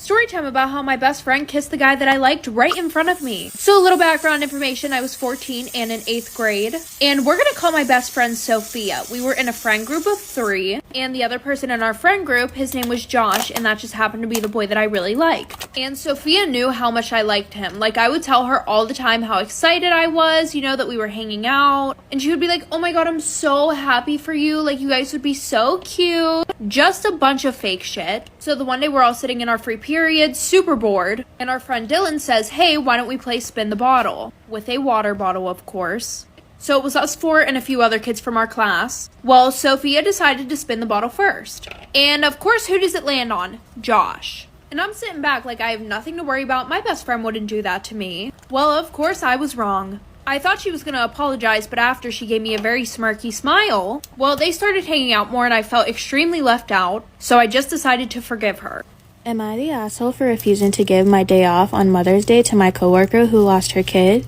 story time about how my best friend kissed the guy that I liked right in front of me. So a little background information, I was 14 and in 8th grade, and we're gonna call my best friend Sophia. We were in a friend group of 3, and the other person in our friend group, his name was Josh, and that just happened to be the boy that I really liked. And Sophia knew how much I liked him. Like, I would tell her all the time how excited I was, you know, that we were hanging out, and she would be like, oh my god, I'm so happy for you, like, you guys would be so cute. Just a bunch of fake shit. So the one day we're all sitting in our free period, super bored, and our friend Dylan says, hey, why don't we play spin the bottle? With a water bottle, of course. So it was us 4 and a few other kids from our class. Well, Sophia decided to spin the bottle first. And of course, who does it land on? Josh. And I'm sitting back like I have nothing to worry about. My best friend wouldn't do that to me. Well, of course, I was wrong. I thought she was going to apologize, but after she gave me a very smirky smile, well, they started hanging out more and I felt extremely left out, so I just decided to forgive her. Am I the asshole for refusing to give my day off on Mother's Day to my coworker who lost her kid?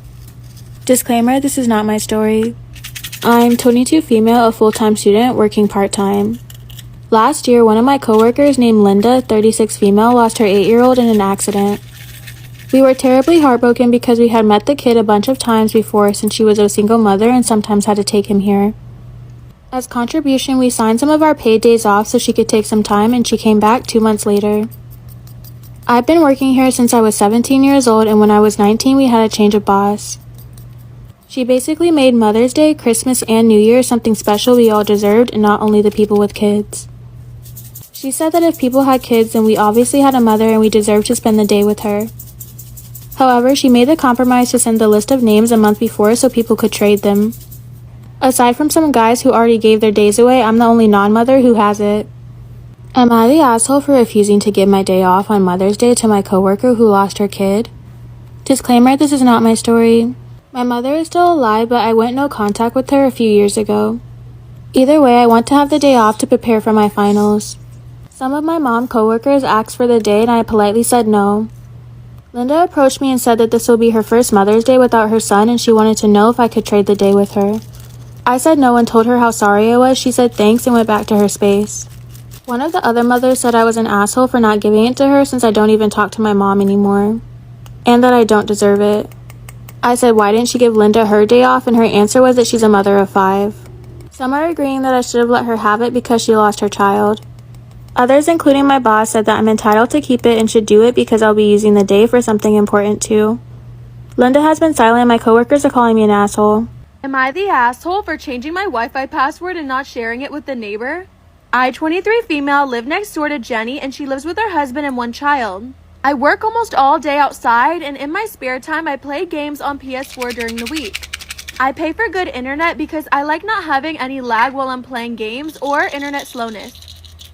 Disclaimer, this is not my story. I'm 22 female, a full-time student, working part-time. Last year, one of my coworkers named Linda, 36 female, lost her 8-year-old in an accident. We were terribly heartbroken because we had met the kid a bunch of times before since she was a single mother and sometimes had to take him here. As contribution, we signed some of our paid days off so she could take some time, and she came back 2 months later. I've been working here since I was 17 years old, and when I was 19 we had a change of boss. She basically made Mother's Day, Christmas, and New Year something special we all deserved, and not only the people with kids. She said that if people had kids, then we obviously had a mother and we deserved to spend the day with her. However, she made the compromise to send the list of names a month before so people could trade them. Aside from some guys who already gave their days away, I'm the only non-mother who has it. Am I the asshole for refusing to give my day off on Mother's Day to my coworker who lost her kid? Disclaimer, this is not my story. My mother is still alive, but I went no contact with her a few years ago. Either way, I want to have the day off to prepare for my finals. Some of my mom coworkers asked for the day and I politely said no. Linda approached me and said that this will be her first Mother's Day without her son and she wanted to know if I could trade the day with her. I said no and told her how sorry I was. She said thanks and went back to her space. One of the other mothers said I was an asshole for not giving it to her since I don't even talk to my mom anymore, and that I don't deserve it. I said why didn't she give Linda her day off, and her answer was that she's a mother of 5. Some are agreeing that I should have let her have it because she lost her child. Others, including my boss, said that I'm entitled to keep it and should do it because I'll be using the day for something important too. Linda has been silent and my coworkers are calling me an asshole. Am I the asshole for changing my Wi-Fi password and not sharing it with the neighbor? I, 23 female, live next door to Jenny and she lives with her husband and 1 child. I work almost all day outside and in my spare time I play games on PS4 during the week. I pay for good internet because I like not having any lag while I'm playing games or internet slowness.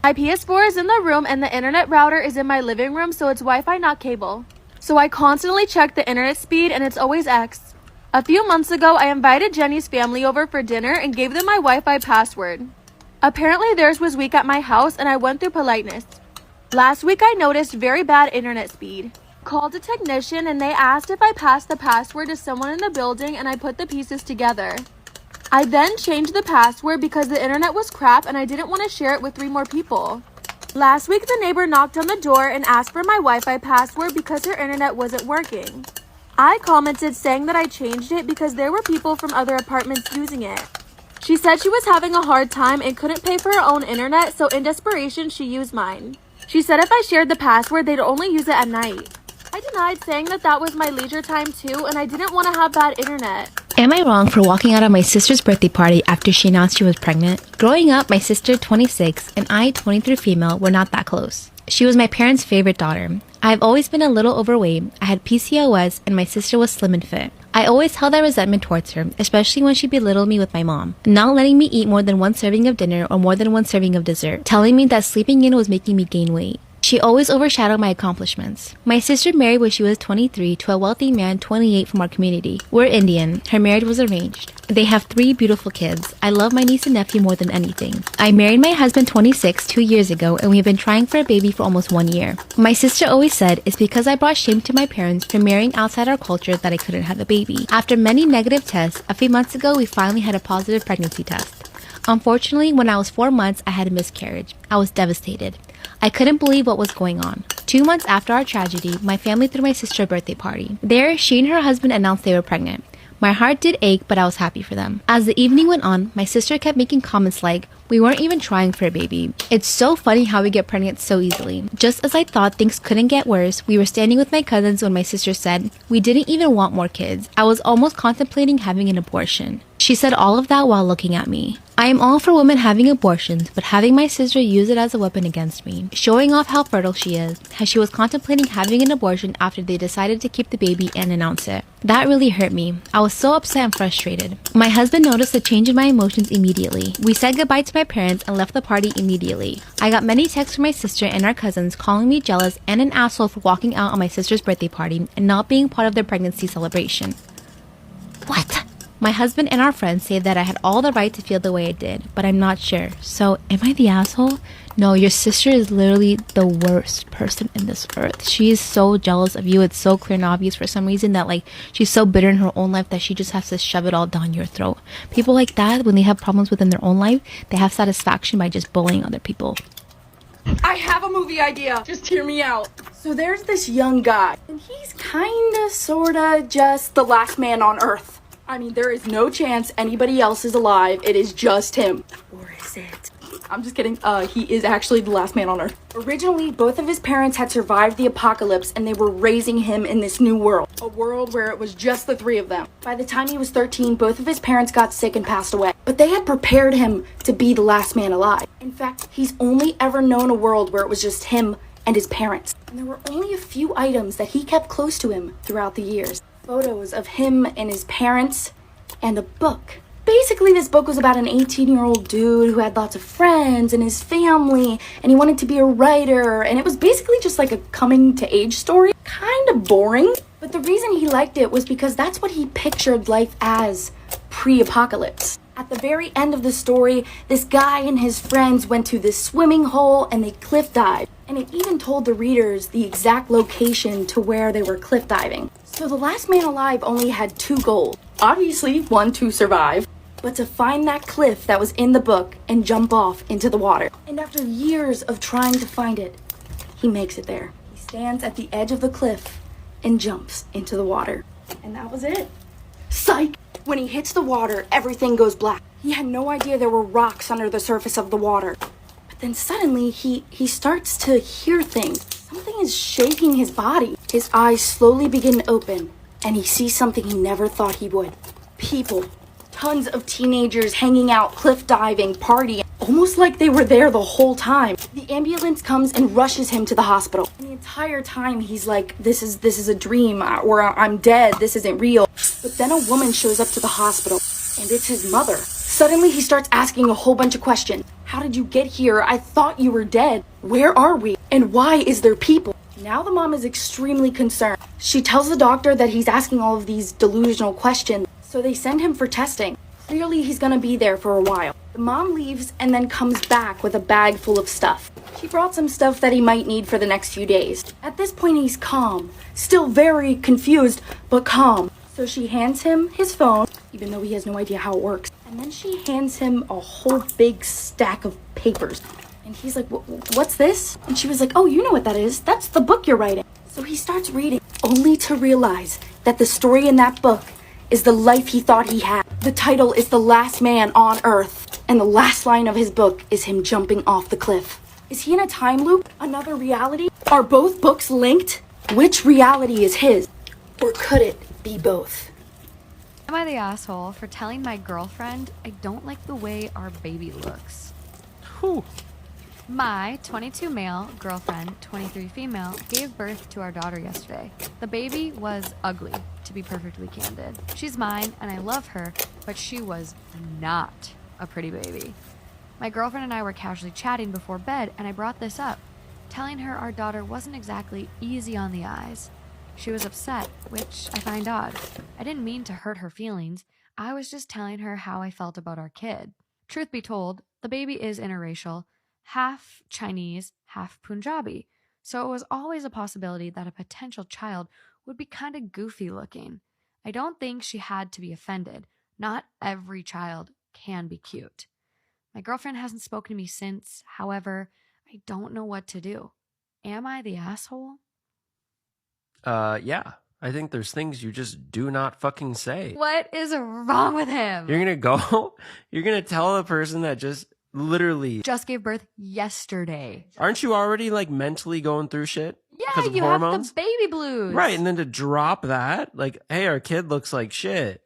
My PS4 is in the room and the internet router is in my living room, so it's Wi-Fi, not cable. So I constantly check the internet speed and it's always X. A few months ago, I invited Jenny's family over for dinner and gave them my Wi-Fi password. Apparently theirs was weak at my house and I went through politeness. Last week I noticed very bad internet speed. Called a technician and they asked if I passed the password to someone in the building and I put the pieces together. I then changed the password because the internet was crap and I didn't want to share it with 3 more people. Last week the neighbor knocked on the door and asked for my Wi-Fi password because her internet wasn't working. I commented saying that I changed it because there were people from other apartments using it. She said she was having a hard time and couldn't pay for her own internet, so in desperation she used mine. She said if I shared the password they'd only use it at night. I denied, saying that that was my leisure time too and I didn't want to have bad internet. Am I wrong for walking out of my sister's birthday party after she announced she was pregnant? Growing up, my sister, 26, and I, 23 female, were not that close. She was my parents' favorite daughter. I've always been a little overweight, I had PCOS, and my sister was slim and fit. I always held that resentment towards her, especially when she belittled me with my mom, not letting me eat more than 1 serving of dinner or more than 1 serving of dessert, telling me that sleeping in was making me gain weight. She always overshadowed my accomplishments. My sister married when she was 23 to a wealthy man 28 from our community. We're Indian. Her marriage was arranged. They have 3 beautiful kids. I love my niece and nephew more than anything. I married my husband 26 2 years ago and we've been trying for a baby for almost 1 year. My sister always said it's because I brought shame to my parents for marrying outside our culture that I couldn't have a baby. After many negative tests, a few months ago we finally had a positive pregnancy test. Unfortunately, when I was 4 months, I had a miscarriage. I was devastated. I couldn't believe what was going on. 2 months after our tragedy, my family threw my sister a birthday party. There, she and her husband announced they were pregnant. My heart did ache, but I was happy for them. As the evening went on, my sister kept making comments like, "We weren't even trying for a baby. It's so funny how we get pregnant so easily." Just as I thought things couldn't get worse, we were standing with my cousins when my sister said, "We didn't even want more kids. I was almost contemplating having an abortion." She said all of that while looking at me. I am all for women having abortions, but having my sister use it as a weapon against me, showing off how fertile she is, how she was contemplating having an abortion after they decided to keep the baby and announce it. That really hurt me. I was so upset and frustrated. My husband noticed a change in my emotions immediately. We said goodbye to my parents and left the party immediately. I got many texts from my sister and our cousins calling me jealous and an asshole for walking out on my sister's birthday party and not being part of their pregnancy celebration. What? My husband and our friends say that I had all the right to feel the way I did, but I'm not sure. So, am I the asshole? No, your sister is literally the worst person in this earth. She is so jealous of you. It's so clear and obvious for some reason that she's so bitter in her own life that she just has to shove it all down your throat. People like that, when they have problems within their own life, they have satisfaction by just bullying other people. I have a movie idea. Just hear me out. So there's this young guy, and he's kinda, sorta, just the last man on Earth. I mean, there is no chance anybody else is alive. It is just him. Or is it? I'm just kidding. He is actually the last man on Earth. Originally, both of his parents had survived the apocalypse, and they were raising him in this new world. A world where it was just the three of them. By the time he was 13, both of his parents got sick and passed away. But they had prepared him to be the last man alive. In fact, he's only ever known a world where it was just him and his parents. And there were only a few items that he kept close to him throughout the years. Photos of him and his parents, and a book. Basically, this book was about an 18-year-old dude who had lots of friends and his family, and he wanted to be a writer, and it was basically just like a coming-to-age story. Kind of boring, but the reason he liked it was because that's what he pictured life as pre-apocalypse. At the very end of the story, this guy and his friends went to this swimming hole and they cliff dived. And it even told the readers the exact location to where they were cliff diving. So the last man alive only had 2 goals. Obviously, one, to survive, but to find that cliff that was in the book and jump off into the water. And after years of trying to find it, he makes it there. He stands at the edge of the cliff and jumps into the water. And that was it. Psych! When he hits the water, everything goes black. He had no idea there were rocks under the surface of the water. But then suddenly, he starts to hear things. Something is shaking his body. His eyes slowly begin to open, and he sees something he never thought he would. People. Tons of teenagers hanging out, cliff diving, partying, almost like they were there the whole time. The ambulance comes and rushes him to the hospital. And the entire time he's like, this is a dream, or I'm dead, this isn't real. But then a woman shows up to the hospital, and it's his mother. Suddenly he starts asking a whole bunch of questions. How did you get here? I thought you were dead. Where are we? And why is there people? Now the mom is extremely concerned. She tells the doctor that he's asking all of these delusional questions. So they send him for testing. Clearly he's gonna be there for a while. The mom leaves and then comes back with a bag full of stuff. She brought some stuff that he might need for the next few days. At this point he's calm, still very confused, but calm. So she hands him his phone, even though he has no idea how it works. And then she hands him a whole big stack of papers. And he's like, what's this? And she was like, oh, you know what that is. That's the book you're writing. So he starts reading, only to realize that the story in that book is the life he thought he had. The title is The Last Man on Earth, and the last line of his book is him jumping off the cliff. Is he in a time loop? Another reality? Are both books linked? Which reality is his? Or could it be both? Am I the asshole for telling my girlfriend I don't like the way our baby looks? Whew. My 22 male girlfriend, 23 female, gave birth to our daughter yesterday. The baby was ugly, to be perfectly candid. She's mine and I love her, but she was not a pretty baby. My girlfriend and I were casually chatting before bed and I brought this up, telling her our daughter wasn't exactly easy on the eyes. She was upset, which I find odd. I didn't mean to hurt her feelings. I was just telling her how I felt about our kid. Truth be told, the baby is interracial, half Chinese, half Punjabi. So it was always a possibility that a potential child would be kind of goofy looking. I don't think she had to be offended. Not every child can be cute. My girlfriend hasn't spoken to me since. However, I don't know what to do. Am I the asshole? Yeah. I think there's things you just do not fucking say. What is wrong with him? You're gonna tell a person that just literally Just gave birth yesterday. aren't you already like mentally going through shit? Yeah, because of you hormones? have the baby blues. Right, and then to drop that, like, hey, our kid looks like shit.